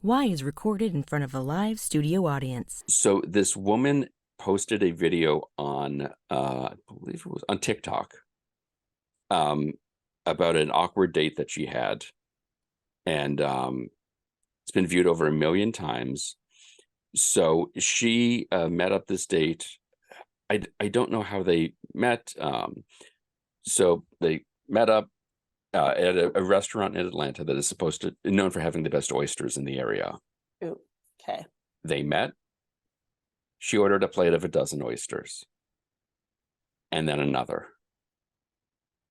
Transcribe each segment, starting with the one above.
Why is recorded in front of a live studio audience. So this woman posted a video on, I believe it was on TikTok, about an awkward date that she had. And it's been viewed over 1 million times. So she met up this date. I don't know how they met. So they met up at a restaurant in Atlanta that is supposed to known for having the best oysters in the area. Ooh, okay. They met. She ordered a plate of 12 oysters. And then another.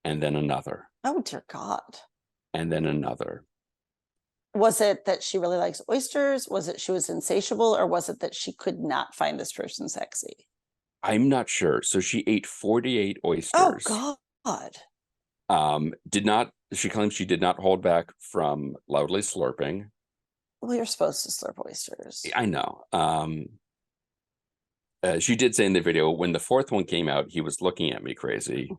And then another. Oh, dear God. And then another. Was it that she really likes oysters? Was it she was insatiable? Or was it that she could not find this person sexy? I'm not sure. So she ate 48 oysters. Oh, God. She claims she did not hold back from loudly slurping. Well, you're supposed to slurp oysters. I know. She did say in the video, when the fourth one came out, he was looking at me crazy.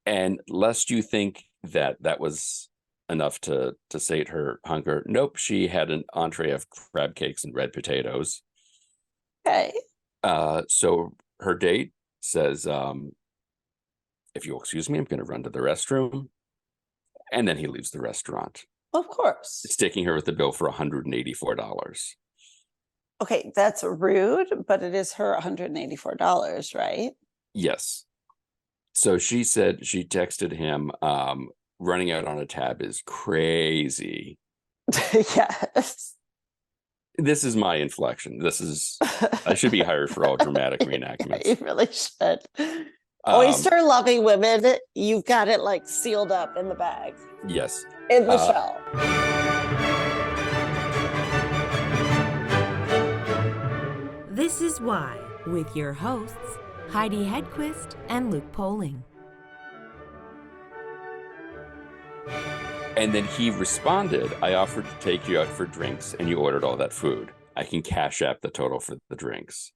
And lest you think that that was enough to sate her hunger, nope, she had an entree of crab cakes and red potatoes. Okay. So her date says, if you'll excuse me, I'm going to run to the restroom. And then he leaves the restaurant. Of course. Sticking her with the bill for $184. Okay, that's rude, but it is her $184, right? Yes. So she said she texted him, running out on a tab is crazy. Yes. This is my inflection. I should be hired for all dramatic reenactments. Yeah, you really should. Oyster loving women, you've got it like sealed up in the bag. Yes. In the shell. This is Why, with your hosts, Heidi Hedquist and Luke Poling. And then he responded, I offered to take you out for drinks and you ordered all that food. I can cash app the total for the drinks.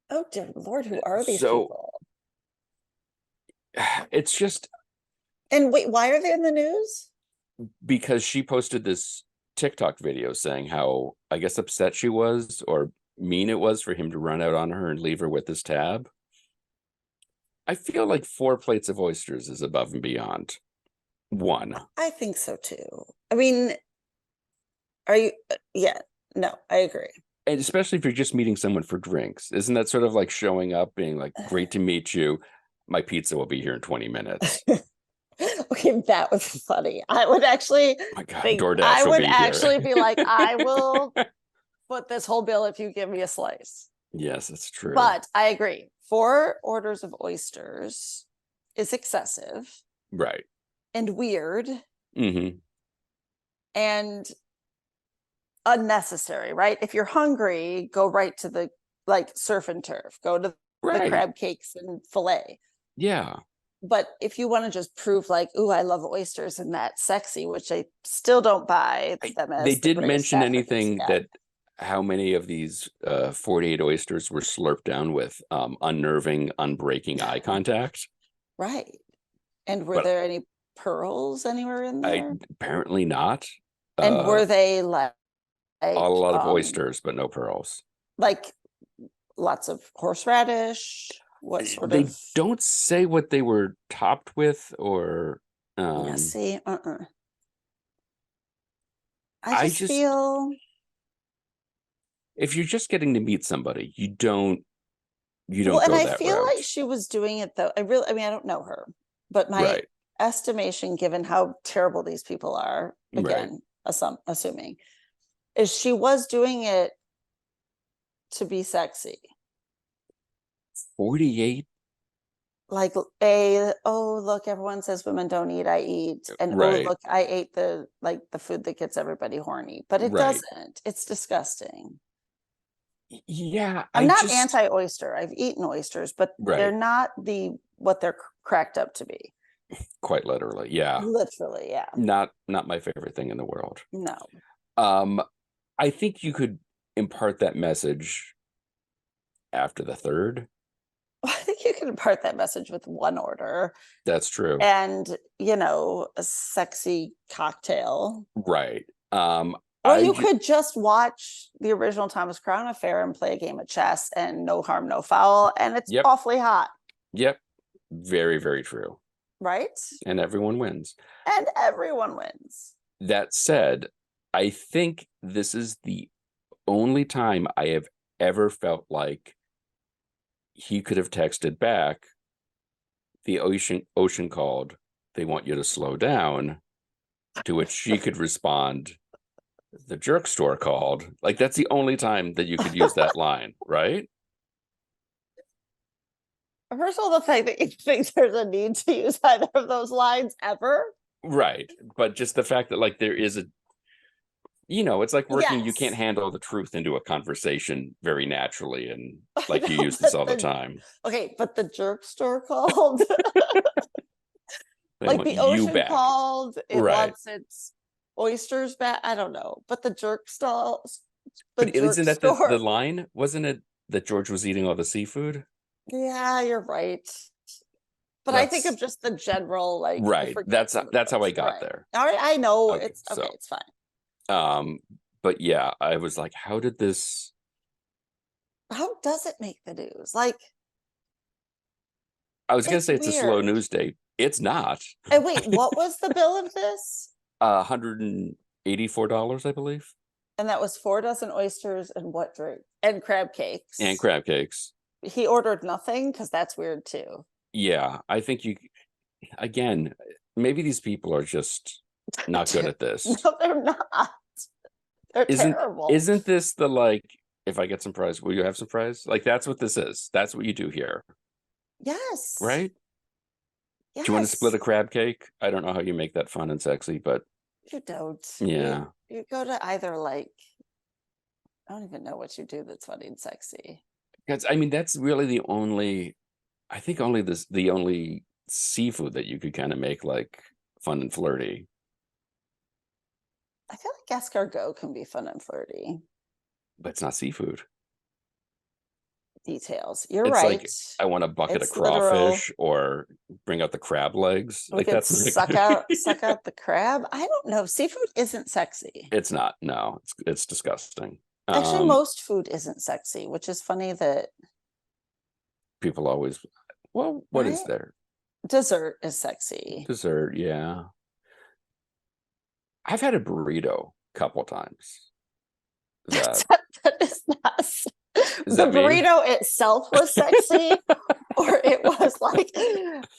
Oh, dear Lord, who are these people? It's just... And wait, why are they in the news? Because she posted this TikTok video saying how, I guess, upset she was or mean it was for him to run out on her and leave her with this tab. I feel like 4 plates of oysters is above and beyond 1. I think so too. I mean, are you? Yeah, no, I agree. And especially if you're just meeting someone for drinks. Isn't that sort of like showing up, being like, great to meet you. My pizza will be here in 20 minutes. Okay, that was funny. I would actually my God, think, DoorDash I will would be actually here. be like, I will foot this whole bill if you give me a slice. Yes, that's true. But I agree. 4 orders of oysters is excessive. Right. And weird. Mm-hmm. And unnecessary, right? If you're hungry, go right to the surf and turf. Go to the crab cakes and filet. Yeah. But if you want to just prove like, ooh, I love oysters and that's sexy, which I still don't buy them as they didn't greatest mention Africans anything yet. that how many of these 48 oysters were slurped down with unnerving, unbreaking eye contact. Right. And were there any pearls anywhere in there? Apparently not. And were they like a lot of oysters, but no pearls? Like lots of horseradish? What sort they of... don't say what they were topped with or yeah, see, I just feel if you're just getting to meet somebody, you don't well, and go I that feel route. like she was doing it though. I mean, I don't know her, but my estimation, given how terrible these people are, again, assuming, is she was doing it to be sexy. 48, like oh look, everyone says women don't eat, I eat, and oh look, I ate the food that gets everybody horny, but it doesn't. It's disgusting. Yeah, I'm not anti-oyster. I've eaten oysters, but they're not what they're cracked up to be. Quite literally, yeah. Literally, yeah. Not my favorite thing in the world. No. I think you could impart that message after the 3rd. I think you can impart that message with 1 order. That's true. And, a sexy cocktail. Right. Well, you could just watch the original Thomas Crown Affair and play a game of chess and no harm, no foul. And it's awfully hot. Yep. Very, very true. Right? And everyone wins. And everyone wins. That said, I think this is the only time I have ever felt like he could have texted back, the ocean called, they want you to slow down, to which she could respond, the jerk store called. Like, that's the only time that you could use that line, right? First of all, the fact that you think there's a need to use either of those lines ever. Right. But just the fact that, like, there is a, it's like working, you can't handle the truth into a conversation very naturally. And like, you use this all the time. Okay, but the jerk store called. Like the ocean called, it wants its oysters back. I don't know. But the jerk stalls. But isn't that the line? Wasn't it that George was eating all the seafood? Yeah, you're right. But I think of just the general, like, right. That's how I got there. All right, I know. Okay, it's fine. But yeah, I was like, how does it make the news? Like, I was gonna say it's a slow news day. It's not. And wait, what was the bill of this? $184, I believe. And that was 4 dozen oysters and what drink? And crab cakes. And crab cakes. He ordered nothing, because that's weird too. Yeah, I think again, maybe these people are just not good at this. No, they're not. They're terrible. Isn't this the, like, if I get some fries, will you have some fries? Like, that's what this is. That's what you do here. Yes. Right? Yes. Do you want to split a crab cake? I don't know how you make that fun and sexy, but you don't. Yeah. You go to either, like, I don't even know what you do that's funny and sexy. Because I mean, that's really the only seafood that you could kind of make, like, fun and flirty. I feel like escargot can be fun and flirty. But it's not seafood. Details. You're right. Like, I want a bucket of crawfish, or bring out the crab legs. Like, that's suck out the crab. I don't know. Seafood isn't sexy. It's not. No, it's disgusting. Actually, most food isn't sexy, which is funny that people always. Well, what is there? Dessert is sexy. Dessert, yeah. I've had a burrito a couple times. That is not. The burrito itself was sexy, or it was like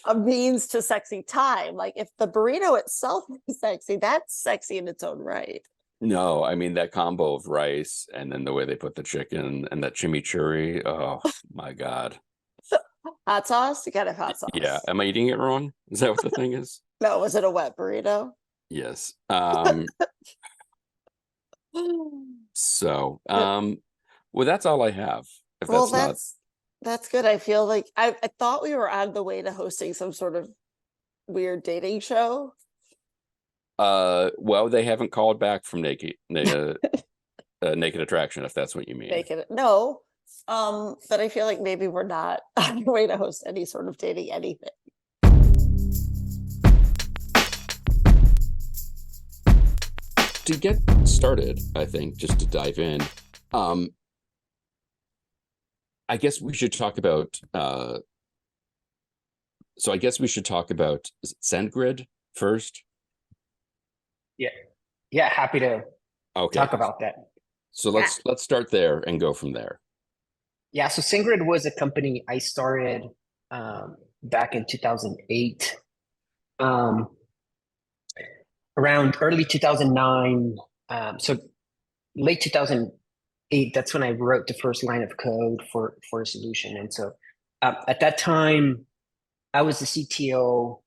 a means to sexy time. Like, if the burrito itself was sexy, that's sexy in its own right. No, I mean, that combo of rice and then the way they put the chicken and that chimichurri. Oh my God. Hot sauce? You gotta have hot sauce. Yeah. Am I eating it wrong? Is that what the thing is? No, was it a wet burrito? Yes. So, well, that's all I have. That's good. I feel like I thought we were on the way to hosting some sort of weird dating show. Well, they haven't called back from Naked Attraction, if that's what you mean. No. But I feel like maybe we're not on the way to host any sort of dating anything. To get started, I think, just to dive in, I guess we should talk about Sendgrid first. Yeah, happy to talk about that. So let's start there and go from there. Yeah, so Sendgrid was a company I started back in 2008. Around early 2009, so late 2008, that's when I wrote the first line of code for a solution. And so at that time, I was the CTO,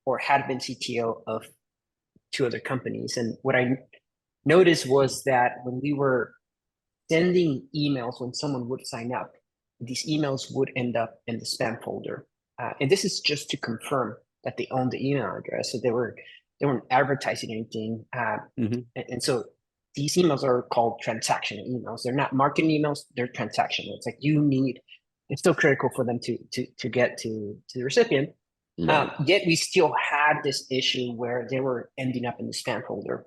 or had been CTO, of 2 other companies. And what I noticed was that when we were sending emails, when someone would sign up, these emails would end up in the spam folder. And this is just to confirm that they own the email address. So they weren't advertising anything. And so these emails are called transactional emails. They're not marketing emails, they're transactional. It's like it's still critical for them to get to the recipient. Right. Yet we still had this issue where they were ending up in the spam folder.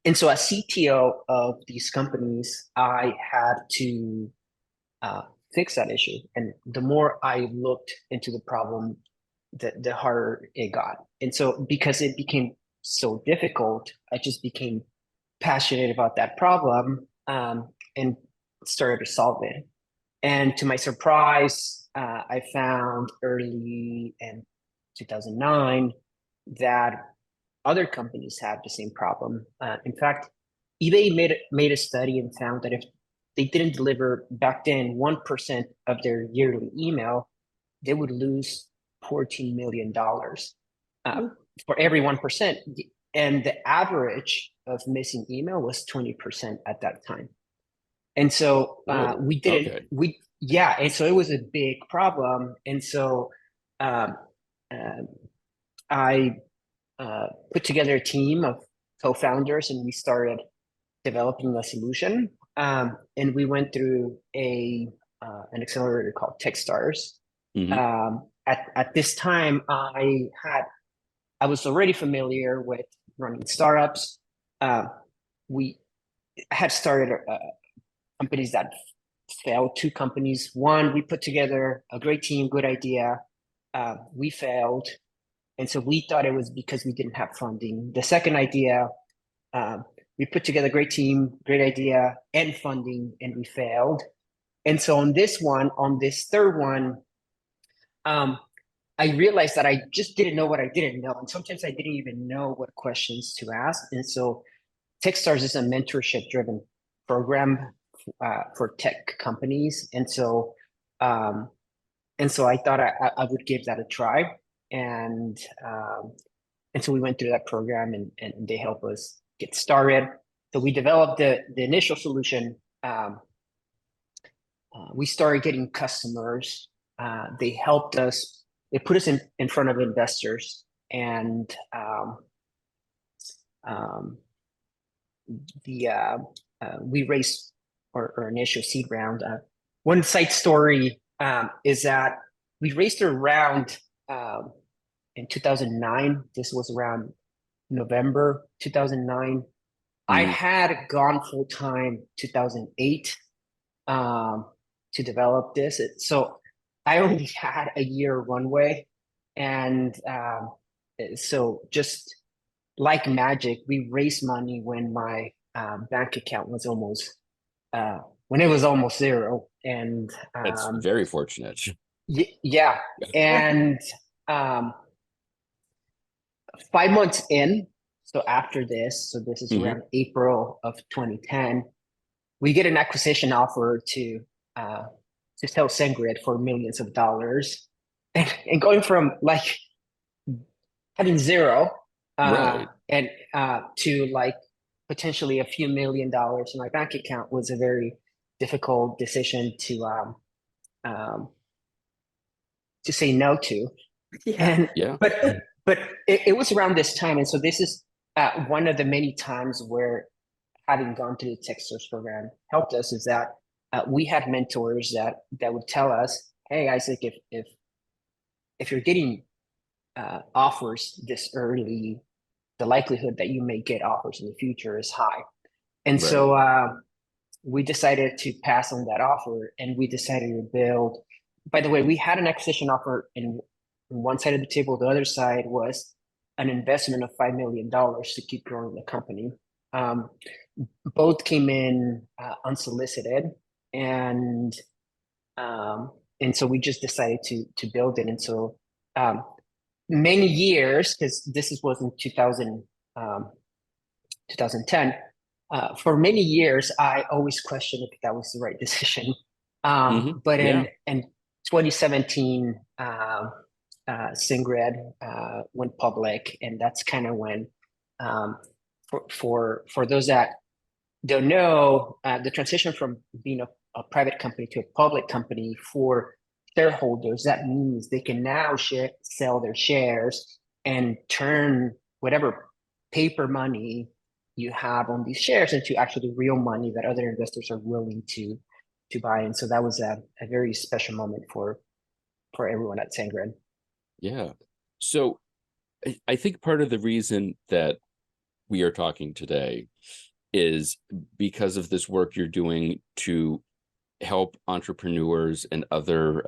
And so as CTO of these companies, I had to fix that issue. And the more I looked into the problem, the harder it got. And so because it became so difficult, I just became passionate about that problem, and started to solve it. And to my surprise, I found early in 2009 that other companies have the same problem. In fact, eBay made a study and found that if they didn't deliver back then 1% of their yearly email, they would lose $14 million for every 1%. And the average of missing email was 20% at that time. And so we didn't, and so it was a big problem. And so I put together a team of co-founders, and we started developing a solution. And we went through an accelerator called Techstars. At this time, I was already familiar with running startups. We had started companies that failed, 2 companies. One, we put together a great team, good idea. We failed. And so we thought it was because we didn't have funding. The second idea, we put together a great team, great idea, and funding, and we failed. And so on this third one, I realized that I just didn't know what I didn't know. And sometimes I didn't even know what questions to ask. And so Techstars is a mentorship-driven program for tech companies. And so I thought I would give that a try. And so we went through that program, and they helped us get started. So we developed the initial solution. We started getting customers. They helped us. They put us in front of investors, and we raised our initial seed round. One side story is that we raised a round in 2009. This was around November 2009. I had gone full time 2008 to develop this. So I only had a year runway, and so just like magic, we raised money when my bank account was almost zero. And that's very fortunate. Yeah, and 5 months in, so after this, so this is around April of 2010, we get an acquisition offer to sell Sendgrid for millions of dollars, and going from like having zero right. and to like potentially a few $1,000,000 in my bank account was a very difficult decision to say no to. But it was around this time, and so this is one of the many times where having gone through the Techstars program helped us, is that we had mentors that would tell us, hey, Isaac, if you're getting offers this early, the likelihood that you may get offers in the future is high. And so we decided to pass on that offer, and we decided to build. By the way, we had an acquisition offer in one side of the table. The other side was an investment of $5 million to keep growing the company. Both came in unsolicited, and so we just decided to build it. And so many years, because this was in 2010, for many years, I always questioned if that was the right decision. But in 2017, Sendgrid went public, and that's kind of when, for those that don't know, the transition from being a private company to a public company for shareholders, that means they can now sell their shares and turn whatever paper money you have on these shares into actually real money that other investors are willing to buy. And so that was a very special moment for everyone at Sendgrid. Yeah. So I think part of the reason that we are talking today is because of this work you're doing to help entrepreneurs and other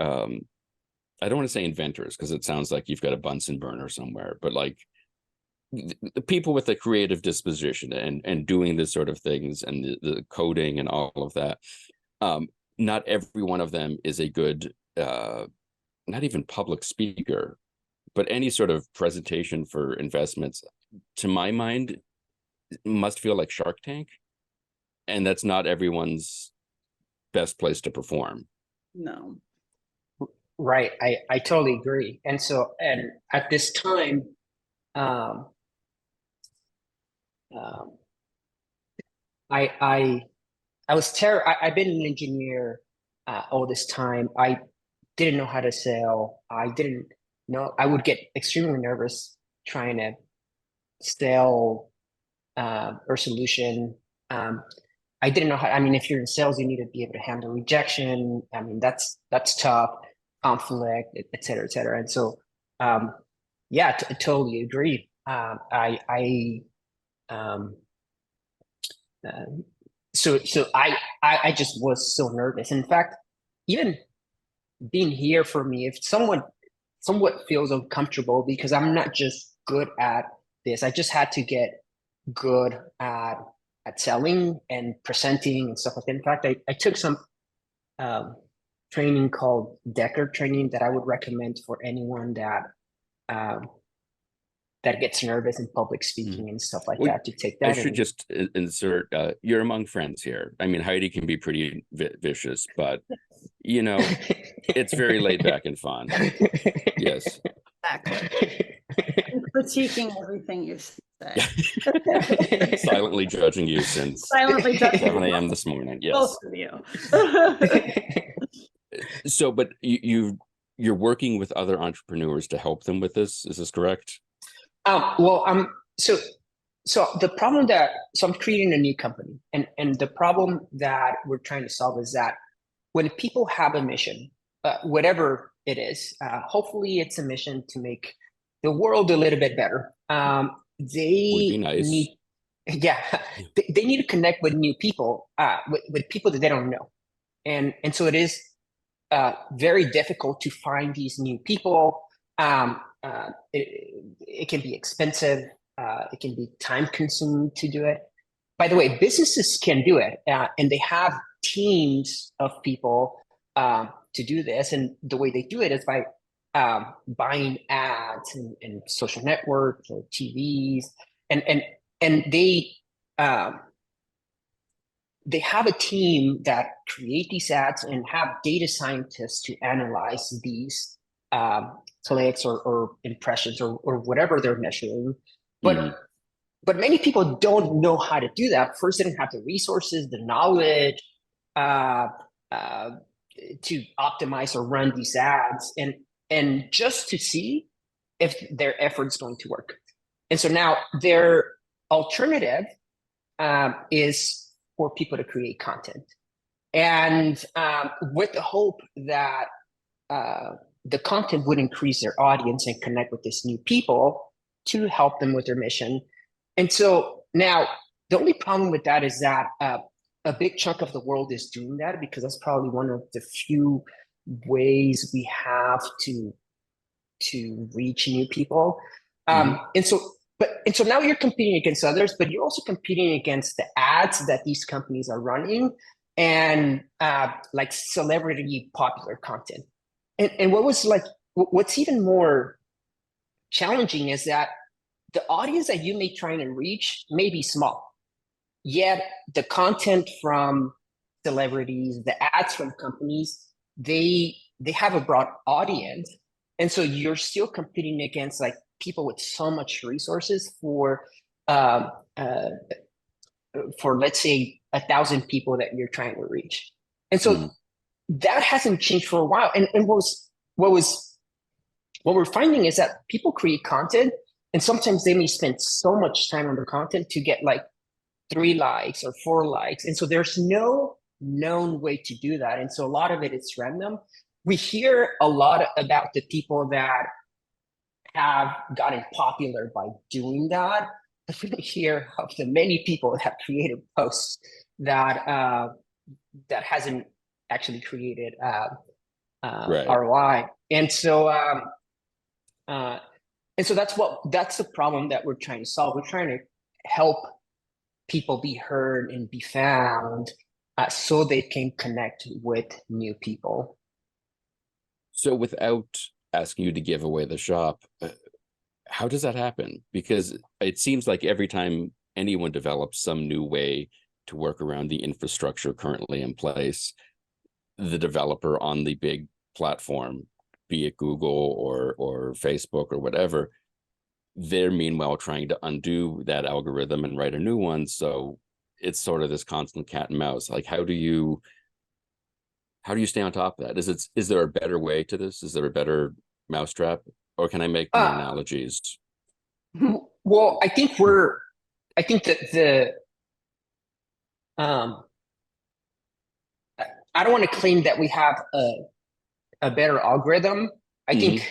I don't want to say inventors because it sounds like you've got a Bunsen burner somewhere, but like the people with a creative disposition and doing this sort of things and the coding and all of that. Not every one of them is a good not even public speaker, but any sort of presentation for investments, to my mind, must feel like Shark Tank. And that's not everyone's best place to perform. No. Right. I totally agree. And so, and at this time, um, I was I've been an engineer all this time. I didn't know how to sell. I didn't know. I would get extremely nervous trying to sell or solution. I didn't know how. I mean, if you're in sales, you need to be able to handle rejection. I mean, that's tough, conflict, et cetera, et cetera. And so, yeah, I totally agree. So I just was so nervous. In fact, even being here for me, if someone somewhat feels uncomfortable because I'm not just good at this, I just had to get good at selling and presenting and stuff like that. In fact, I took some training called Decker training that I would recommend for anyone that that gets nervous in public speaking and stuff like that, to take that. I should just insert, you're among friends here. I mean, Heidi can be pretty vicious, but you know, it's very laid back and fun. Yes. Exactly. Critiquing everything you say. Silently judging you since Silently judging 7 a.m. this morning. Yes. both of you. So, but you're working with other entrepreneurs to help them with this. Is this correct? Well, so the problem so I'm creating a new company, and the problem that we're trying to solve is that when people have a mission, whatever it is, hopefully it's a mission to make the world a little bit better. They Would be nice. They need to connect with new people, with people that they don't know, and so it is very difficult to find these new people. It can be expensive. It can be time consuming to do it. By the way, businesses can do it, and they have teams of people to do this. And the way they do it is by buying ads and social networks or TVs, and they have a team that create these ads and have data scientists to analyze these clicks or impressions or whatever they're measuring. But many people don't know how to do that. First, they don't have the resources, the knowledge to optimize or run these ads, and just to see if their effort's going to work. And so now their alternative is for people to create content, and with the hope that the content would increase their audience and connect with these new people to help them with their mission. And so now the only problem with that is that a big chunk of the world is doing that, because that's probably one of the few ways we have to reach new people. And so now you're competing against others, but you're also competing against the ads that these companies are running and like celebrity popular content. And what's even more challenging is that the audience that you may try to reach may be small, yet the content from celebrities, the ads from companies, they have a broad audience. And so you're still competing against like people with so much resources for let's say 1,000 people that you're trying to reach. And so that hasn't changed for a while. And what we're finding is that people create content, and sometimes they may spend so much time on the content to get like 3 likes or 4 likes. And so there's no known way to do that. And so a lot of it is random. We hear a lot about the people that have gotten popular by doing that, hear of the many people that have created posts that that hasn't actually created Right. ROI. And so that's the problem that we're trying to solve. We're trying to help people be heard and be found so they can connect with new people. So without asking you to give away the shop, how does that happen? Because it seems like every time anyone develops some new way to work around the infrastructure currently in place, the developer on the big platform, be it Google or Facebook or whatever, they're meanwhile trying to undo that algorithm and write a new one. So it's sort of this constant cat and mouse. Like, how do you stay on top of that? Is there a better way to this? Is there a better mousetrap? Or can I make more analogies? Well, I think that I don't want to claim that we have a better algorithm. I think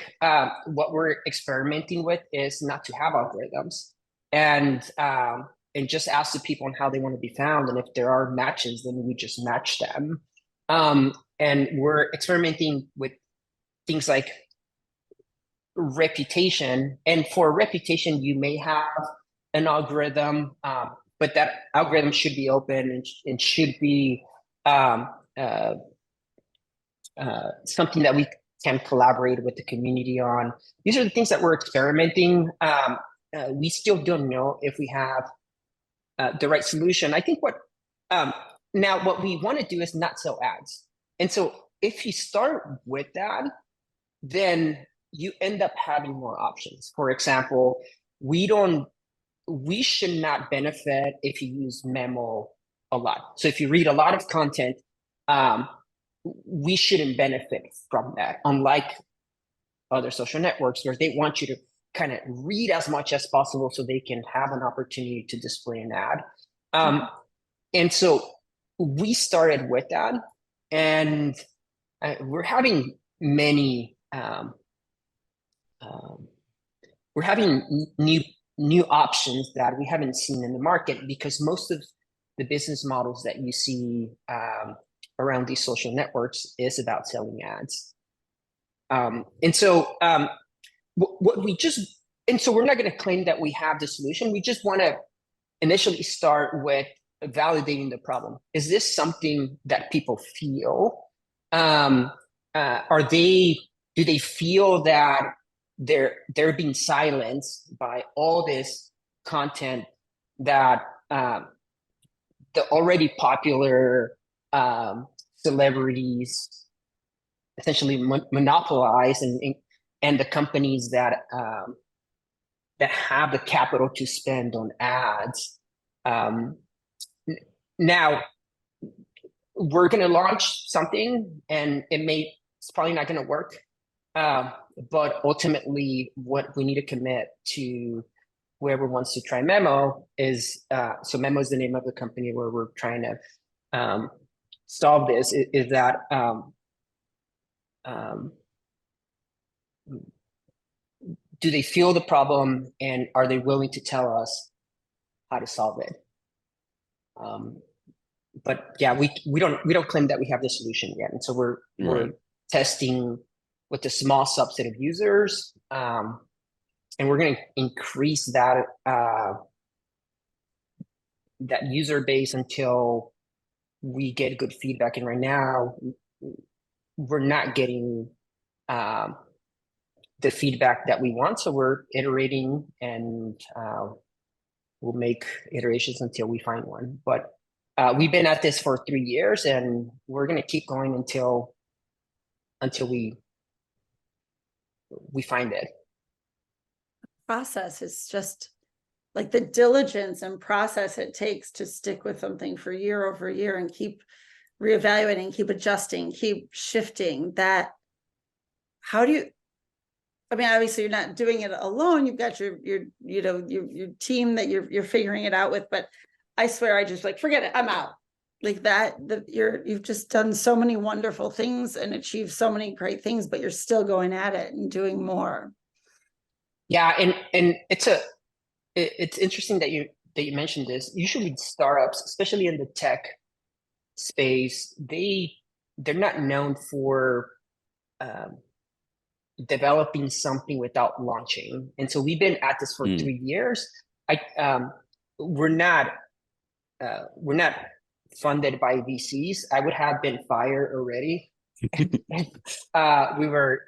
what we're experimenting with is not to have algorithms, and just ask the people on how they want to be found. And if there are matches, then we just match them. And we're experimenting with things like reputation. And for reputation, you may have an algorithm, but that algorithm should be open and should be something that we can collaborate with the community on. These are the things that we're experimenting. We still don't know if we have the right solution. I think now what we want to do is not sell ads. And so if you start with that, then you end up having more options. For example, we should not benefit if you use memo a lot. So if you read a lot of content, we shouldn't benefit from that, unlike other social networks where they want you to kind of read as much as possible so they can have an opportunity to display an ad. And so we started with that, and we're having many we're having new options that we haven't seen in the market, because most of the business models that you see around these social networks is about selling ads. And so we're not going to claim that we have the solution. We just want to initially start with validating the problem. Is this something that people feel? Do they feel that they're being silenced by all this content that the already popular celebrities essentially monopolize, and the companies that have the capital to spend on ads? Now we're going to launch something, and it's probably not going to work. But ultimately, what we need to commit to whoever wants to try Memo is, so Memo is the name of the company where we're trying to solve this, is that do they feel the problem, and are they willing to tell us how to solve it? But yeah, we don't claim that we have the solution yet, and so we're testing with a small subset of users, and we're going to increase that user base until we get good feedback. And right now, we're not getting the feedback that we want, so we're iterating, and we'll make iterations until we find one. But we've been at this for 3 years, and we're going to keep going until we find it. Process is just like the diligence and process it takes to stick with something for year over year and keep reevaluating, keep adjusting, keep shifting. That, how do you, I mean, obviously you're not doing it alone. You've got your team that you're figuring it out with, but I swear I just forget it, I'm out. Like that, you've just done so many wonderful things and achieved so many great things, but you're still going at it and doing more. Yeah, and it's it's interesting that you mentioned this. Usually startups, especially in the tech space, they're not known for um, developing something without launching. And so we've been at this for 3 years. I we're not funded by VCs. I would have been fired already. We were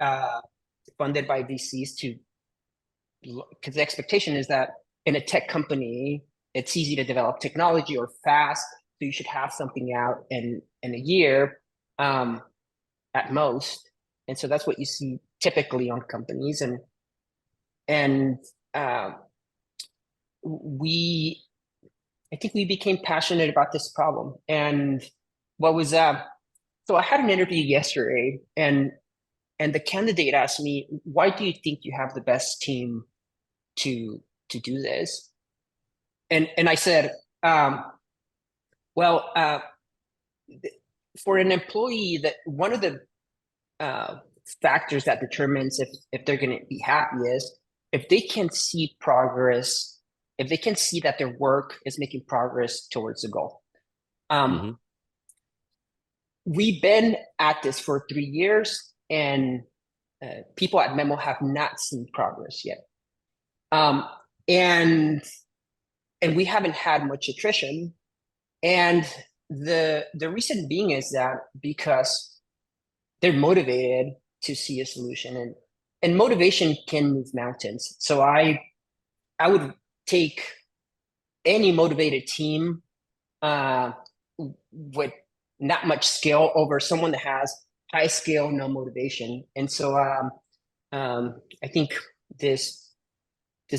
funded by VCs because the expectation is that in a tech company, it's easy to develop technology or fast, so you should have something out in a year at most. And so that's what you see typically on companies. And I think we became passionate about this problem. And what was so I had an interview yesterday, and the candidate asked me, "Why do you think you have the best team to do this?" And I said, well, for an employee, that one of the factors that determines if they're going to be happy is if they can see progress, if they can see that their work is making progress towards the goal. We've been at this for 3 years, and people at Memo have not seen progress yet. And we haven't had much attrition. And the reason being is that because they're motivated to see a solution, and motivation can move mountains. So I would take any motivated team with not much skill over someone that has high skill, no motivation. And so I think this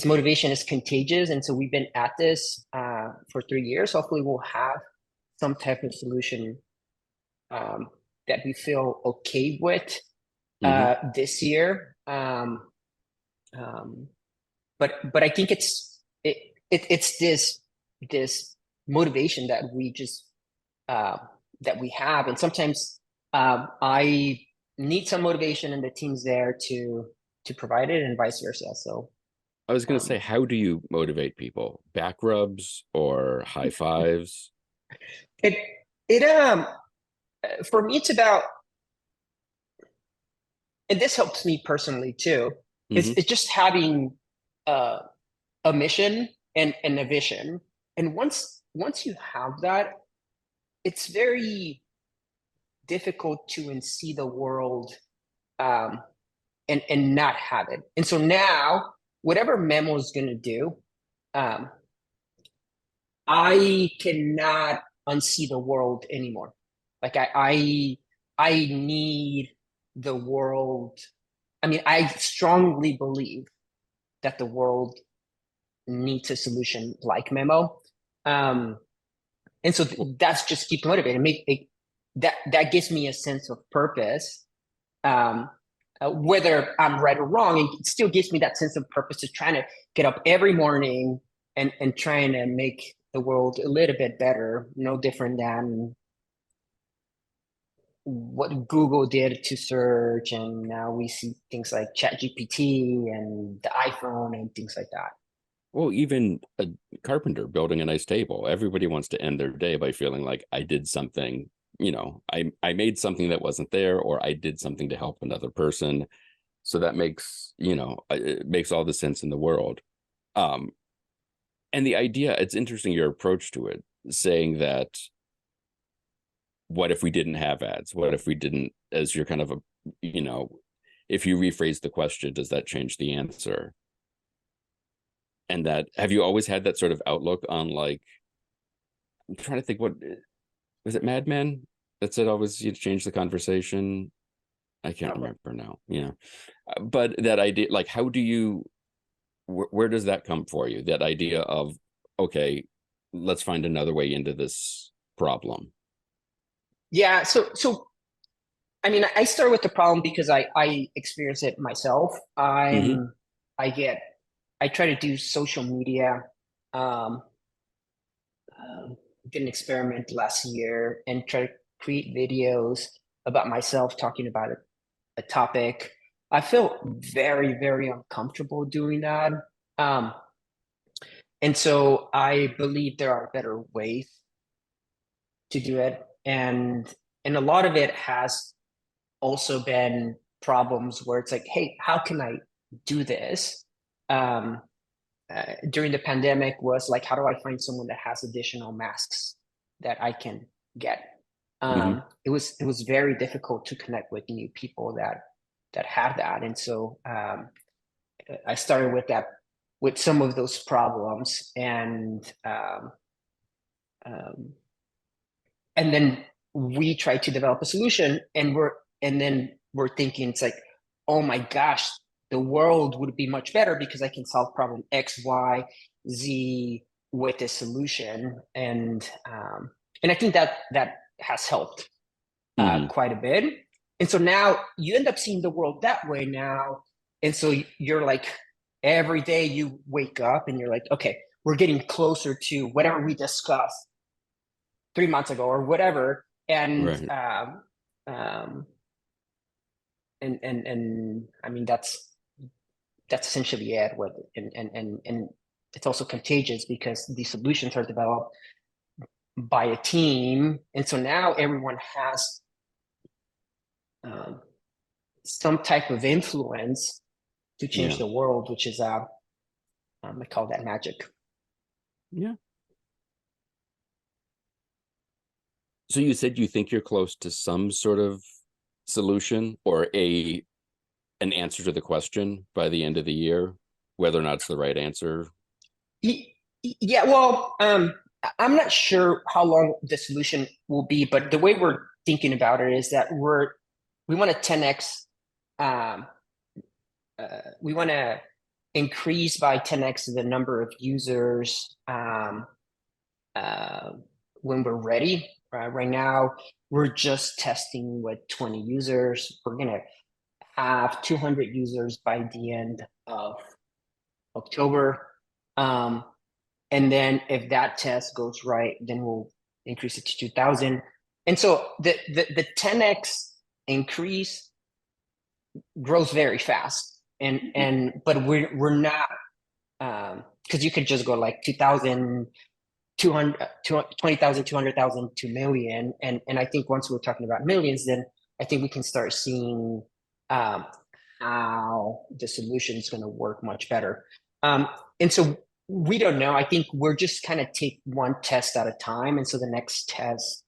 motivation is contagious. And so we've been at this for 3 years. Hopefully we'll have some type of solution that we feel okay with this year. But I think it's this motivation that we just that we have, and sometimes I need some motivation, and the team's there to provide it, and vice versa. So I was going to say, how do you motivate people? Back rubs or high fives? It for me, it's about, and this helps me personally too. It's just having a mission and a vision. And once you have that, it's very difficult to see the world and not have it. And so now, whatever Memo is going to do, I cannot unsee the world anymore. Like I need the world. I mean, I strongly believe that the world needs a solution like Memo. And so that's just keep motivating me. That gives me a sense of purpose. Whether I'm right or wrong, it still gives me that sense of purpose to trying to get up every morning and trying to make the world a little bit better, no different than what Google did to search. And now we see things like ChatGPT and the iPhone and things like that. Well, even a carpenter building a nice table, everybody wants to end their day by feeling like I did something, I made something that wasn't there, or I did something to help another person. So that makes, it makes all the sense in the world. And the idea, it's interesting, your approach to it, saying that, what if we didn't have ads? What if we didn't, as you're kind of if you rephrase the question, does that change the answer? And that, have you always had that sort of outlook on, like, I'm trying to think, what was it, Mad Men that said always you'd change the conversation? I can't remember now. But that idea, like, how do you, where does that come for you? That idea of, okay, let's find another way into this problem. Yeah. So I mean, I start with the problem because I experience it myself. I try to do social media. Did an experiment last year and try to create videos about myself talking about a topic. I feel very, very uncomfortable doing that. And so I believe there are better ways to do it. And a lot of it has also been problems where it's like, hey, how can I do this? During the pandemic was like, how do I find someone that has additional masks that I can get? It was very difficult to connect with new people that had that. And so I started with some of those problems, and then we tried to develop a solution, and then we're thinking, it's like, oh my gosh, the world would be much better because I can solve problem X, Y, Z with a solution. And I think that has helped quite a bit. And so now you end up seeing the world that way now. And so you're like, every day you wake up and you're like, okay, we're getting closer to whatever we discussed 3 months ago or whatever. And and I mean, that's essentially it. And it's also contagious because these solutions are developed by a team. And so now everyone has some type of influence to change the world, which is I call that magic. Yeah. So you said you think you're close to some sort of solution or an answer to the question by the end of the year, whether or not it's the right answer. Yeah, well, I'm not sure how long the solution will be, but the way we're thinking about it is that we want to 10x. We want to increase by 10x the number of users when we're ready. Right now, we're just testing with 20 users. We're gonna have 200 users by the end of October. And then if that test goes right, then we'll increase it to 2,000. And so the 10x increase grows very fast. But we're not, because you could just go like 2,000, 200, 20,000, 200,000 to million. And I think once we're talking about millions, then I think we can start seeing how the solution is going to work much better. And so we don't know. I think we're just kind of take one test at a time. And so the next test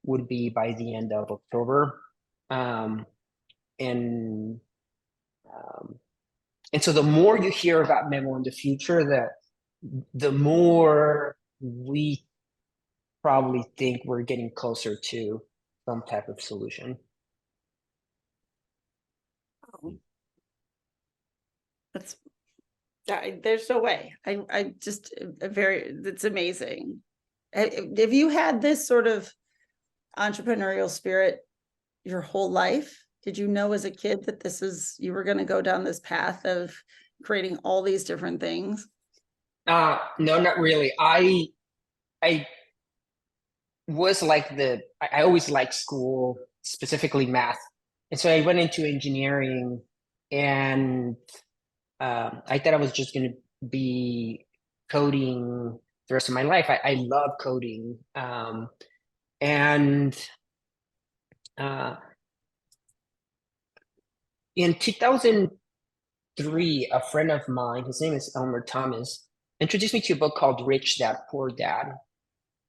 would be by the end of October. And so the more you hear about Memo in the future, the more we probably think we're getting closer to some type of solution. There's no way. I just it's amazing. Have you had this sort of entrepreneurial spirit your whole life? Did you know as a kid that you were going to go down this path of creating all these different things? No, not really. I was like I always liked school, specifically math. And so I went into engineering, and I thought I was just going to be coding the rest of my life. I love coding. And in 2003, a friend of mine, his name is Elmer Thomas, introduced me to a book called Rich Dad, Poor Dad.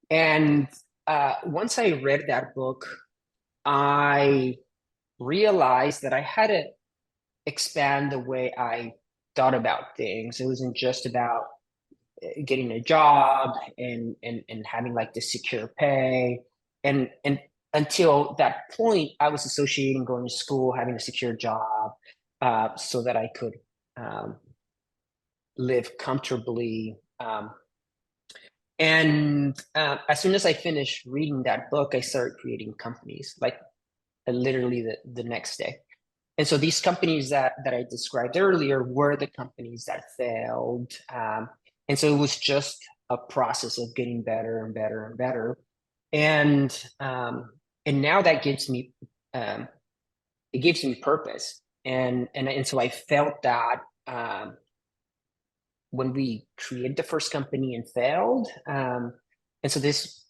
And once I read that book, I realized that I had to expand the way I thought about things. It wasn't just about getting a job and having like the secure pay. And until that point, I was associating going to school, having a secure job, so that I could live comfortably. And as soon as I finished reading that book, I started creating companies, like literally the next day. And so these companies that I described earlier were the companies that failed. And so it was just a process of getting better and better and better. And now that gives me, it gives me purpose. And so I felt that when we created the first company and failed. And so this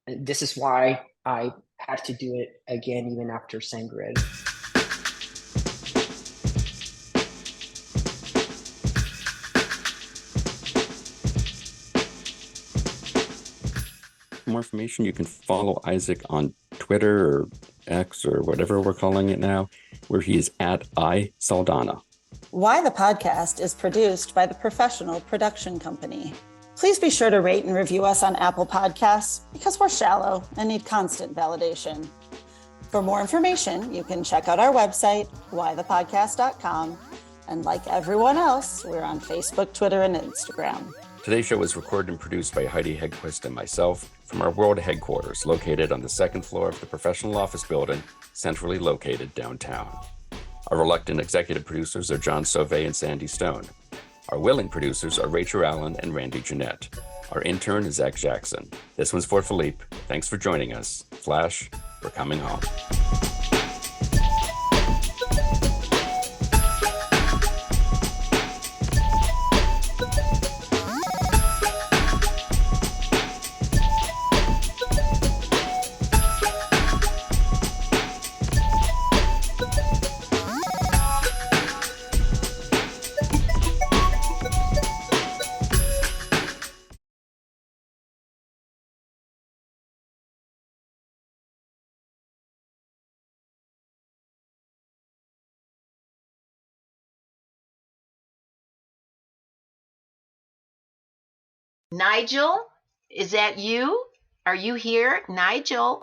is why I had to do it again, even after Sendgrid. For more information, you can follow Isaac on Twitter or X or whatever we're calling it now, where he is at Saldana. Why the Podcast is produced by the Professional Production Company. Please be sure to rate and review us on Apple Podcasts because we're shallow and need constant validation. For more information, you can check out our website, whythepodcast.com. And like everyone else, we're on Facebook, Twitter, and Instagram. Today's show was recorded and produced by Heidi Hedquist and myself from our world headquarters located on the second floor of the professional office building, centrally located downtown. Our reluctant executive producers are John Sauvé and Sandy Stone. Our willing producers are Rachel Allen and Randy Jeanette. Our intern is Zach Jackson. This one's for Philippe. Thanks for joining us. Flash, we're coming home. Nigel, is that you? Are you here, Nigel?